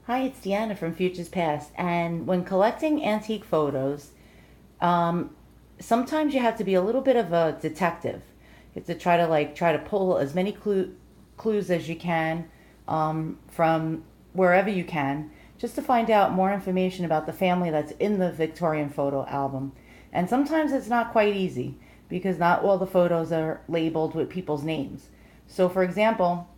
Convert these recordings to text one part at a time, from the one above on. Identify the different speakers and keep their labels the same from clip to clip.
Speaker 1: Hi, it's Deanna from Futures Past. And when collecting antique photos, um, sometimes you have to be a little bit of a detective. You have to try to pull as many clues as you can from wherever you can, just to find out more information about the family that's in the Victorian photo album. And sometimes it's not quite easy because not all the photos are labeled with people's names. So, for example,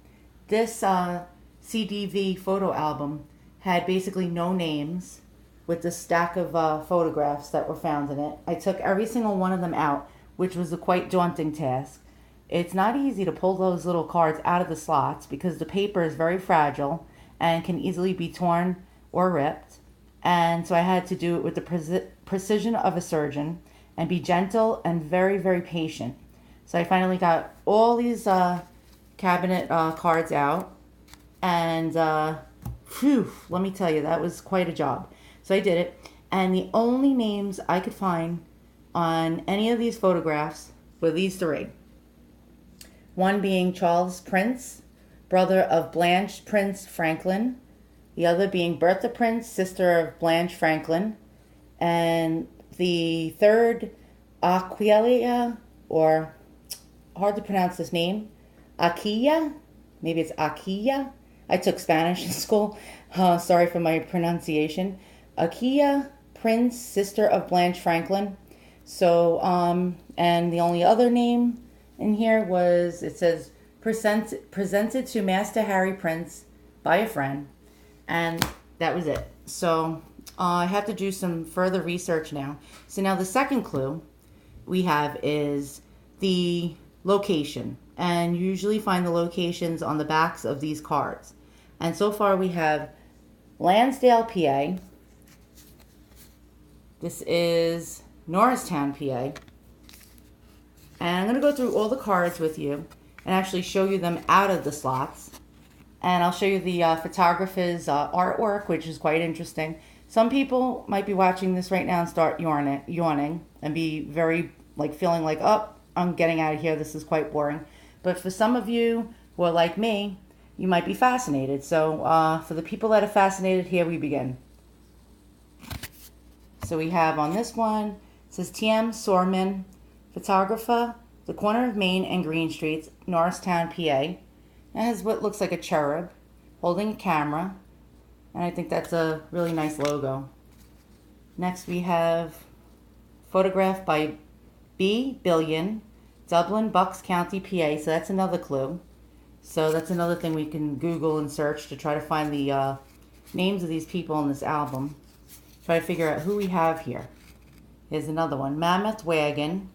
Speaker 1: this CDV photo album had basically no names with the stack of photographs that were found in it. I took every single one of them out, which was a quite daunting task. It's not easy to pull those little cards out of the slots because the paper is very fragile and can easily be torn or ripped. And so I had to do it with the precision of a surgeon and be gentle and very, very patient. So I finally got all these cabinet cards out, and phew, let me tell you, that was quite a job. So I did it, and the only names I could find on any of these photographs were these three. One being Charles Prince, brother of Blanche Prince Franklin. The other being Bertha Prince, sister of Blanche Franklin. And the third, Aquilia, or hard to pronounce this name, Aquilla. Maybe it's Aquilla. I took Spanish in school. Sorry for my pronunciation. Aquilla Prince, sister of Blanche Franklin. So, and the only other name in here was, it says, presented to Master Harry Prince by a friend. And that was it. So, I have to do some further research now. So now the second clue we have is the location. And you usually find the locations on the backs of these cards. And so far we have Lansdale, PA. This is Norristown, PA. And I'm going to go through all the cards with you and actually show you them out of the slots. And I'll show you the photographer's artwork, which is quite interesting. Some people might be watching this right now and start yawning and be very, feeling like, oh, I'm getting out of here. This is quite boring. But for some of you who are like me, you might be fascinated. So for the people that are fascinated, here we begin. So we have on this one, it says T.M. Sorman, photographer, the corner of Main and Green Streets, Norristown, PA. It has what looks like a cherub holding a camera. And I think that's a really nice logo. Next we have photograph by B. Billion, Dublin, Bucks County, PA. So that's another clue. So that's another thing we can Google and search to try to find the names of these people in this album. Try to figure out who we have here. Here's another one. Mammoth Wagon.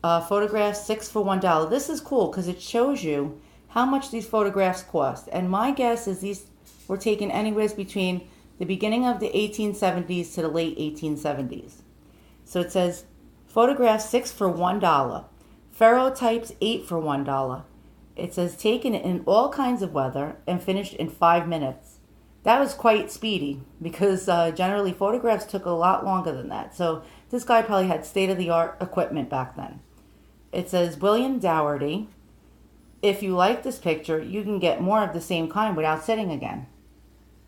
Speaker 1: Photograph 6 for $1. This is cool because it shows you how much these photographs cost. And my guess is these were taken anywhere between the beginning of the 1870s to the late 1870s. So it says photograph 6 for $1. Ferrotypes 8 for $1. It says taken in all kinds of weather and finished in 5 minutes. That was quite speedy because generally photographs took a lot longer than that. So this guy probably had state-of-the-art equipment back then. It says William Dougherty. If you like this picture, you can get more of the same kind without sitting again.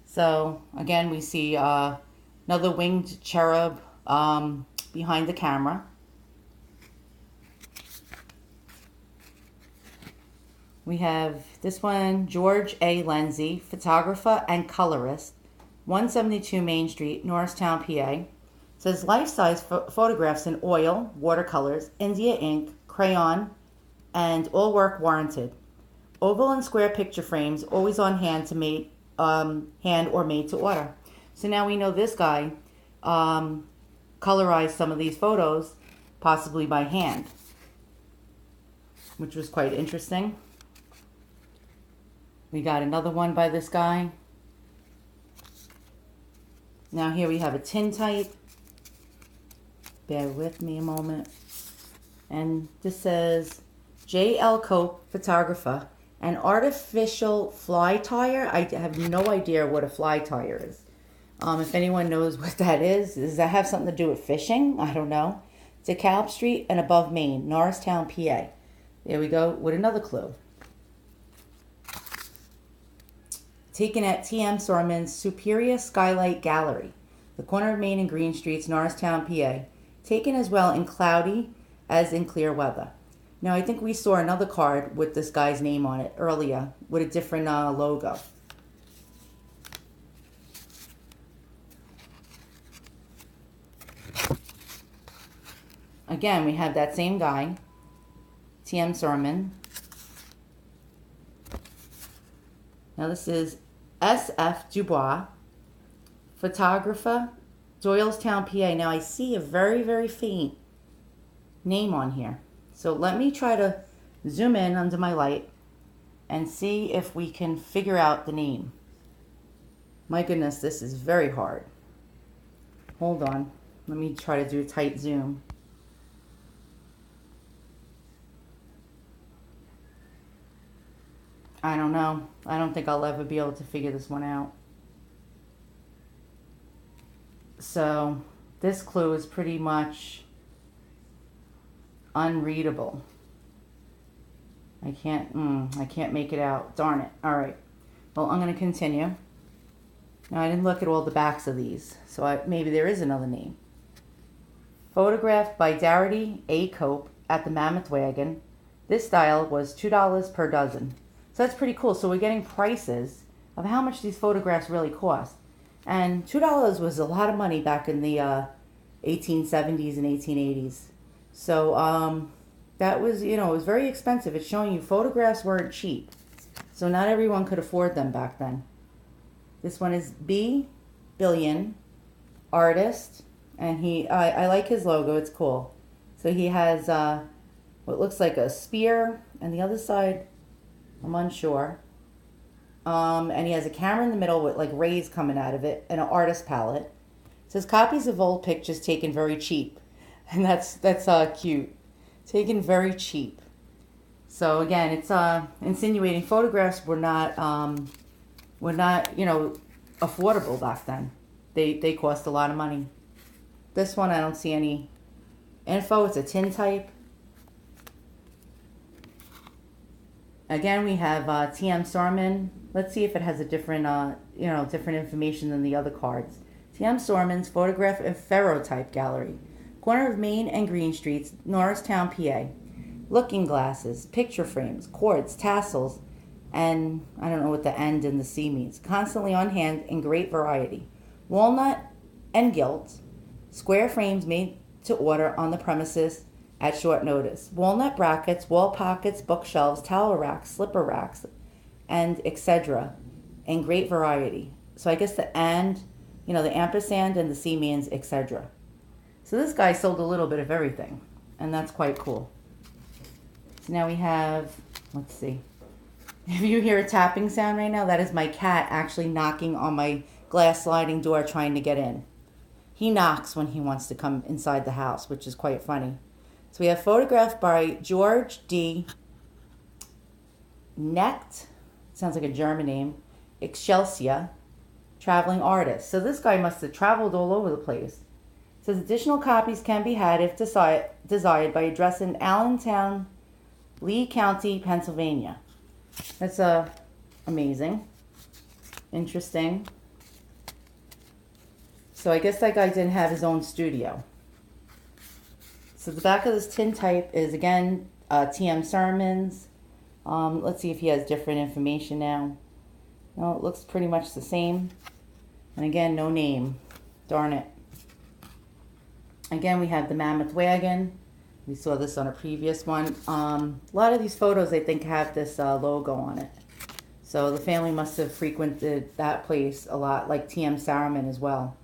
Speaker 1: So again, we see another winged cherub behind the camera. We have this one, George A. Lindsay, photographer and colorist, 172 Main Street, Norristown, PA. It says life-size photographs in oil, watercolors, India ink, crayon, and all work warranted. Oval and square picture frames always on hand to hand or made to order. So now we know this guy colorized some of these photos, possibly by hand, which was quite interesting. We got another one by this guy. Now here we have a tintype. Bear with me a moment. And this says J.L. Cope, photographer. An artificial fly tire. I have no idea what a fly tire is. If anyone knows what that is, does that have something to do with fishing? I don't know. It's DeKalb Street and above Main, Norristown, PA. There we go with another clue. taken at TM Sorman's Superior Skylight Gallery, the corner of Main and Green Streets, Norristown, PA. Taken as well in cloudy as in clear weather. Now, I think we saw another card with this guy's name on it earlier with a different logo. Again, we have that same guy, TM Sorman. Now, this is SF Dubois, photographer, Doylestown, PA. Now, I see a very, very faint name on here. So let me try to zoom in under my light and see if we can figure out the name. My goodness, this is very hard. Hold on. Let me try to do a tight zoom. I don't know. I don't think I'll ever be able to figure this one out. So this clue is pretty much unreadable. I can't make it out. Darn it. All right. Well, I'm going to continue. Now, I didn't look at all the backs of these, so maybe there is another name. Photographed by Darity A. Cope at the Mammoth Wagon. This style was $2 per dozen. So that's pretty cool. So we're getting prices of how much these photographs really cost. And $2 was a lot of money back in the 1870s and 1880s. So that was, it was very expensive. It's showing you photographs weren't cheap. So not everyone could afford them back then. This one is B. Billion, artist. And I like his logo. It's cool. So he has what looks like a spear. And the other side, I'm unsure. And he has a camera in the middle with like rays coming out of it and an artist palette. It says copies of old pictures taken very cheap. And that's cute. Taken very cheap. So again, it's insinuating photographs were not affordable back then. They cost a lot of money. This one I don't see any info. It's a tintype. Again, we have TM Sorman. Let's see if it has a different different information than the other cards. TM Sorman's Photograph and Ferrotype Gallery, corner of Main and Green Streets, Norristown, PA. Looking glasses, picture frames, cords, tassels, and I don't know what the end and the C means. Constantly on hand in great variety. Walnut and gilt, square frames made to order on the premises at short notice. Walnut brackets, wall pockets, bookshelves, towel racks, slipper racks, and etc. in great variety. So I guess the ampersand and the C means etc. So this guy sold a little bit of everything, and that's quite cool. So now we have, let's see. If you hear a tapping sound right now, that is my cat actually knocking on my glass sliding door trying to get in. He knocks when he wants to come inside the house, which is quite funny. So we have photographed by George D. Necht, sounds like a German name, Excelsior, traveling artist. So this guy must have traveled all over the place. It says additional copies can be had if desired by addressing Allentown, Lee County, Pennsylvania. That's amazing. Interesting. So I guess that guy didn't have his own studio. So the back of this tintype is, again, TM Sorman's. Let's see if he has different information now. No, it looks pretty much the same. And again, no name. Darn it. Again, we have the Mammoth Wagon. We saw this on a previous one. A lot of these photos, I think, have this logo on it. So the family must have frequented that place a lot, like TM Sorman as well.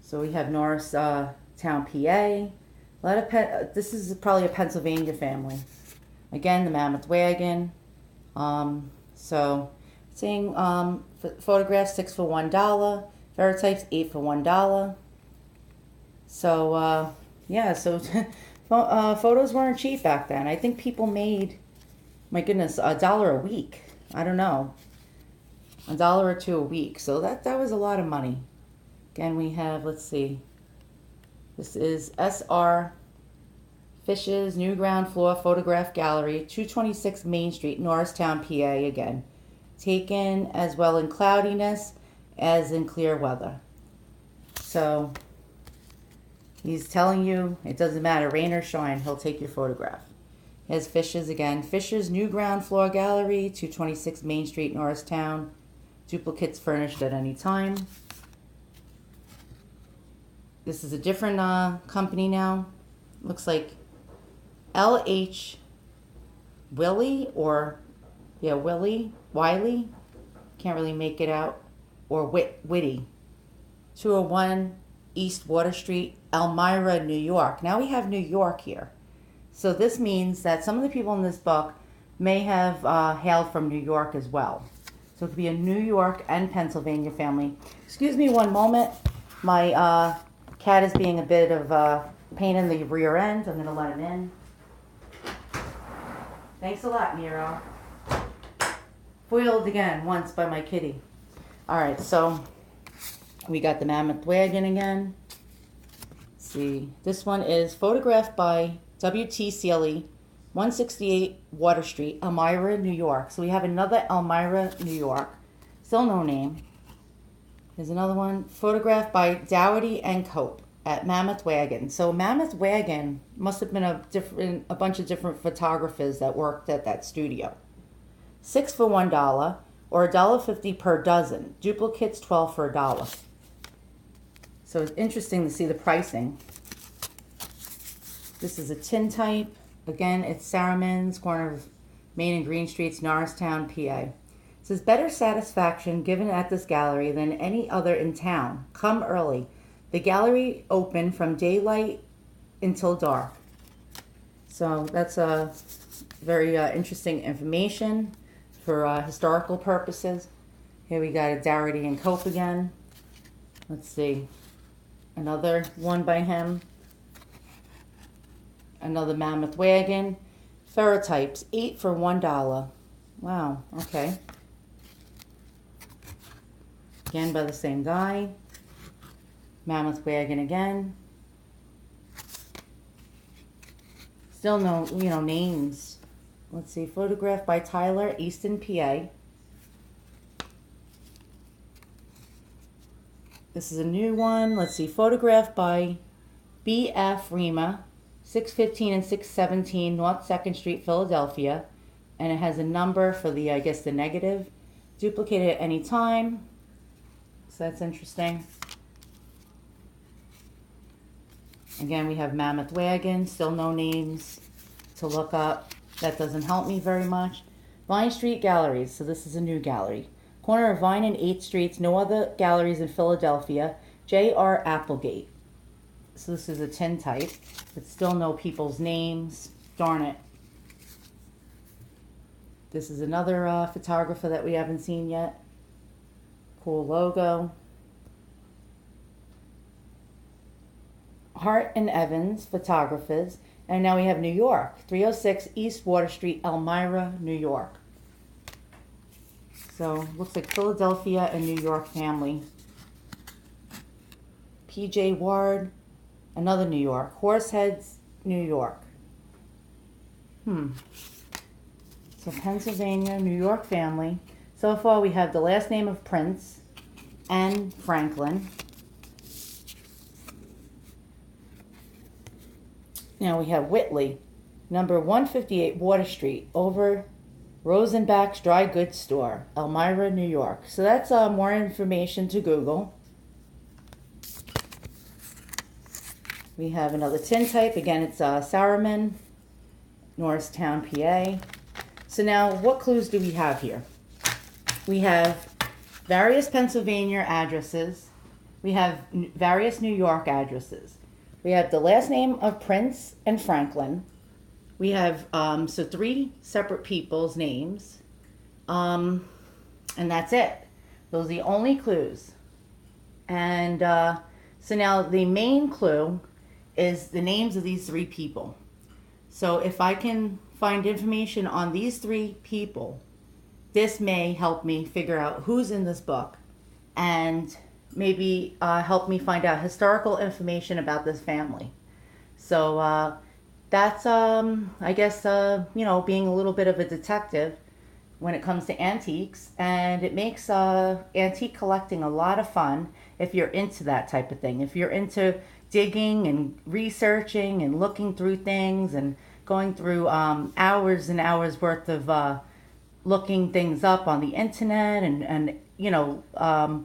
Speaker 1: So we have Norristown, PA. A lot of this is probably a Pennsylvania family. Again, the Mammoth Wagon. So saying photographs 6 for $1, Ferrotypes 8 for $1. So yeah, so photos weren't cheap back then. I think people made, my goodness, $1 a week. I don't know, $1 or $2 a week. So that was a lot of money. Again, we have, let's see. This is S.R. Fish's New Ground Floor Photograph Gallery, 226 Main Street, Norristown, PA again. taken as well in cloudiness as in clear weather. So he's telling you it doesn't matter, rain or shine, he'll take your photograph. Here's Fisher's again. Fisher's new ground floor gallery, 226 Main Street, Norristown. Duplicates furnished at any time. This is a different company now. Looks like L.H. Willie Wiley. Can't really make it out. Or Witty. 201 East Water Street, Elmira, New York. Now we have New York here. So this means that some of the people in this book may have hailed from New York as well. So it could be a New York and Pennsylvania family. Excuse me one moment. My cat is being a bit of a pain in the rear end. I'm going to let him in. Thanks a lot, Nero. Foiled again once by my kitty. All right, so we got the Mammoth Wagon again. Let's see. This one is photographed by W.T. Seeley, 168 Water Street, Elmira, New York. So we have another Elmira, New York. Still no name. There's another one photographed by Dougherty and Cope at Mammoth Wagon. So Mammoth Wagon must have been a bunch of different photographers that worked at that studio. 6 for $1 or $1.50 per dozen. Duplicates 12 for $1. So it's interesting to see the pricing. This is a Tintype. Again, it's Sarriman's, corner of Main and Green Streets, Norristown, PA. It says, better satisfaction given at this gallery than any other in town. Come early. The gallery open from daylight until dark. So that's a very interesting information for historical purposes. Here we got a Dougherty and Cope again. Let's see. Another one by him. Another Mammoth Wagon. Ferrotypes, 8 for $1. Wow, okay. Again by the same guy. Mammoth Wagon again. Still no, names. Let's see, photographed by Tyler, Easton, PA. This is a new one. Let's see, photographed by B.F. Rima, 615 and 617 North 2nd Street, Philadelphia. And it has a number for the, I guess, the negative. Duplicated at any time. So that's interesting. Again, we have Mammoth Wagon. Still no names to look up. That doesn't help me very much. Vine Street Galleries. So this is a new gallery. Corner of Vine and 8th Streets. No other galleries in Philadelphia. J.R. Applegate. So this is a Tintype, but still no people's names. Darn it. This is another photographer that we haven't seen yet. Cool logo. Hart and Evans, photographers. And now we have New York, 306 East Water Street, Elmira, New York. So looks like Philadelphia and New York family. P.J. Ward. Another New York. Horseheads, New York. So Pennsylvania, New York family. So far we have the last name of Prince and Franklin. Now we have Whitley, number 158 Water Street, over Rosenbach's Dry Goods Store, Elmira, New York. So that's more information to Google. We have another Tintype. Again, it's Sarriman, Norristown, PA. So now, what clues do we have here? We have various Pennsylvania addresses. We have various New York addresses. We have the last name of Prince and Franklin. We have, so 3 separate people's names. And that's it. Those are the only clues. And so now the main clue is the names of these 3 people. So if I can find information on these 3 people, this may help me figure out who's in this book and maybe help me find out historical information about this family. So that's, I guess, being a little bit of a detective when it comes to antiques, and it makes antique collecting a lot of fun if you're into that type of thing. If you're into digging and researching and looking through things and going through hours and hours worth of looking things up on the internet and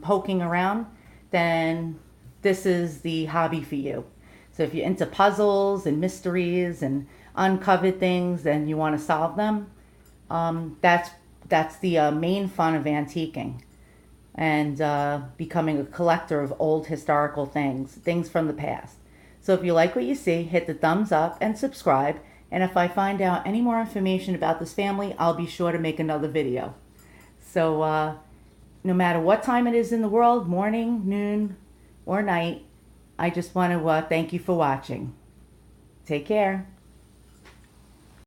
Speaker 1: poking around, then this is the hobby for you. So if you're into puzzles and mysteries and uncovered things and you want to solve them, that's the main fun of antiquing and becoming a collector of old historical things from the past. So if you like what you see, hit the thumbs up and subscribe. And if I find out any more information about this family, I'll be sure to make another video. So no matter what time it is in the world, morning, noon, or night, I just want to thank you for watching. Take care.